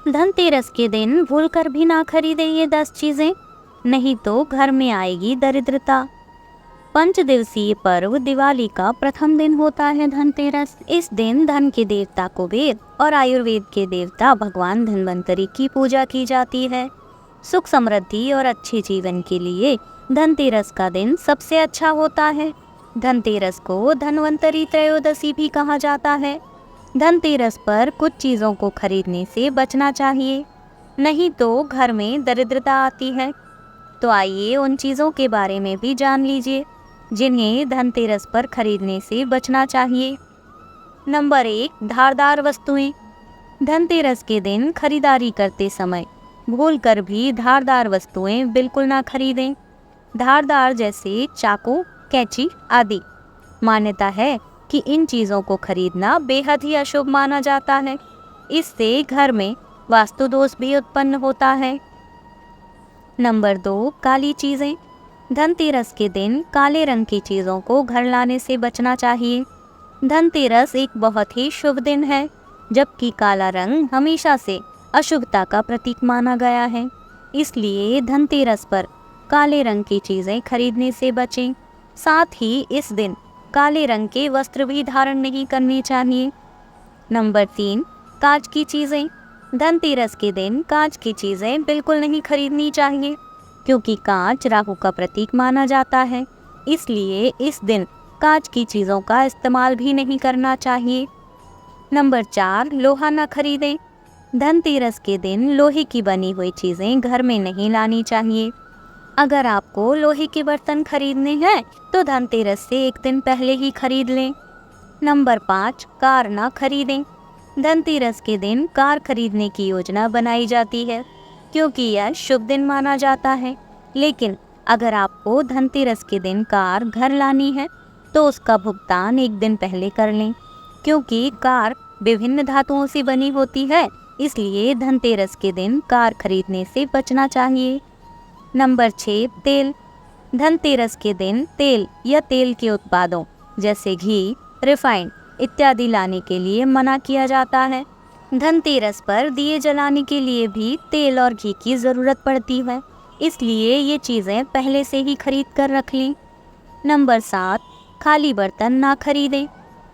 धनतेरस के दिन भूलकर भी ना खरीदे ये 10 चीजें, नहीं तो घर में आएगी दरिद्रता। 5 दिवसीय पर्व दिवाली का प्रथम दिन होता है धनतेरस। इस दिन धन के देवता कुबेर और आयुर्वेद के देवता भगवान धन्वंतरी की पूजा की जाती है। सुख समृद्धि और अच्छे जीवन के लिए धनतेरस का दिन सबसे अच्छा होता है। धनतेरस को धन्वंतरी त्रयोदशी भी कहा जाता है। धनतेरस पर कुछ चीज़ों को खरीदने से बचना चाहिए, नहीं तो घर में दरिद्रता आती है। तो आइए उन चीज़ों के बारे में भी जान लीजिए जिन्हें धनतेरस पर खरीदने से बचना चाहिए। नंबर 1, धारदार वस्तुएं। धनतेरस के दिन खरीदारी करते समय भूलकर भी धारदार वस्तुएं बिल्कुल ना खरीदें। धारदार जैसे चाकू, कैंची आदि। मान्यता है कि इन चीज़ों को खरीदना बेहद ही अशुभ माना जाता है। इससे घर में वास्तु दोष भी उत्पन्न होता है। नंबर 2, काली चीज़ें। धनतेरस के दिन काले रंग की चीज़ों को घर लाने से बचना चाहिए। धनतेरस एक बहुत ही शुभ दिन है, जबकि काला रंग हमेशा से अशुभता का प्रतीक माना गया है। इसलिए धनतेरस पर काले रंग की चीज़ें खरीदने से बचें। साथ ही इस दिन काले रंग के वस्त्र भी धारण नहीं करने चाहिए। नंबर 3, कांच की चीज़ें। धनतेरस के दिन कांच की चीज़ें बिल्कुल नहीं खरीदनी चाहिए, क्योंकि कांच राहु का प्रतीक माना जाता है। इसलिए इस दिन कांच की चीज़ों का इस्तेमाल भी नहीं करना चाहिए। नंबर 4, लोहा न खरीदें। धनतेरस के दिन लोहे की बनी हुई चीज़ें घर में नहीं लानी चाहिए। अगर आपको लोहे के बर्तन खरीदने हैं तो धनतेरस से एक दिन पहले ही खरीद लें। नंबर 5, कार ना खरीदें। धनतेरस के दिन कार खरीदने की योजना बनाई जाती है, क्योंकि यह शुभ दिन माना जाता है। लेकिन अगर आपको धनतेरस के दिन कार घर लानी है तो उसका भुगतान एक दिन पहले कर लें, क्योंकि कार विभिन्न धातुओं से बनी होती है। इसलिए धनतेरस के दिन कार खरीदने से बचना चाहिए। नंबर 6, तेल। धनतेरस के दिन तेल या तेल के उत्पादों जैसे घी, रिफाइंड इत्यादि लाने के लिए मना किया जाता है। धनतेरस पर दिए जलाने के लिए भी तेल और घी की ज़रूरत पड़ती है, इसलिए ये चीज़ें पहले से ही खरीद कर रख लें। नंबर 7, खाली बर्तन ना खरीदें।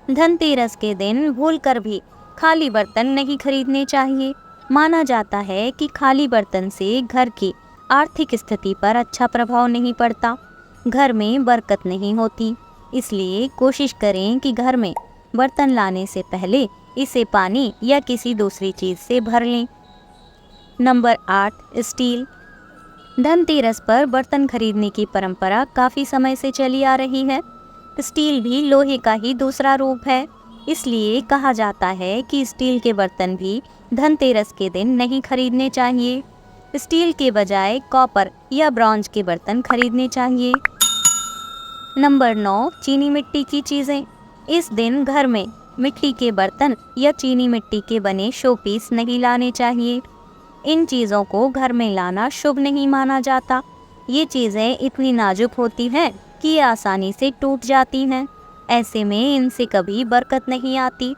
धनतेरस के दिन भूलकर भी खाली बर्तन नहीं खरीदने चाहिए। माना जाता है कि खाली बर्तन से घर की आर्थिक स्थिति पर अच्छा प्रभाव नहीं पड़ता, घर में बरकत नहीं होती। इसलिए कोशिश करें कि घर में बर्तन लाने से पहले इसे पानी या किसी दूसरी चीज़ से भर लें। Number 8, steel. धनतेरस पर बर्तन खरीदने की परंपरा काफ़ी समय से चली आ रही है। स्टील भी लोहे का ही दूसरा रूप है, इसलिए कहा जाता है कि स्टील के बर्तन भी धनतेरस के दिन नहीं खरीदने चाहिए। स्टील के बजाय कॉपर या ब्रॉन्ज के बर्तन खरीदने चाहिए। नंबर 9, चीनी मिट्टी की चीज़ें। इस दिन घर में मिट्टी के बर्तन या चीनी मिट्टी के बने शोपीस नहीं लाने चाहिए। इन चीज़ों को घर में लाना शुभ नहीं माना जाता। ये चीज़ें इतनी नाजुक होती हैं कि ये आसानी से टूट जाती हैं। ऐसे में इनसे कभी बरकत नहीं आती।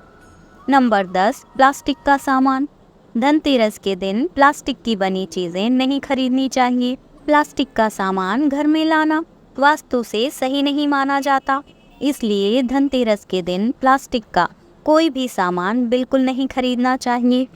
नंबर 10, प्लास्टिक का सामान। धनतेरस के दिन प्लास्टिक की बनी चीज़ें नहीं खरीदनी चाहिए। प्लास्टिक का सामान घर में लाना वास्तु से सही नहीं माना जाता, इसलिए धनतेरस के दिन प्लास्टिक का कोई भी सामान बिल्कुल नहीं खरीदना चाहिए।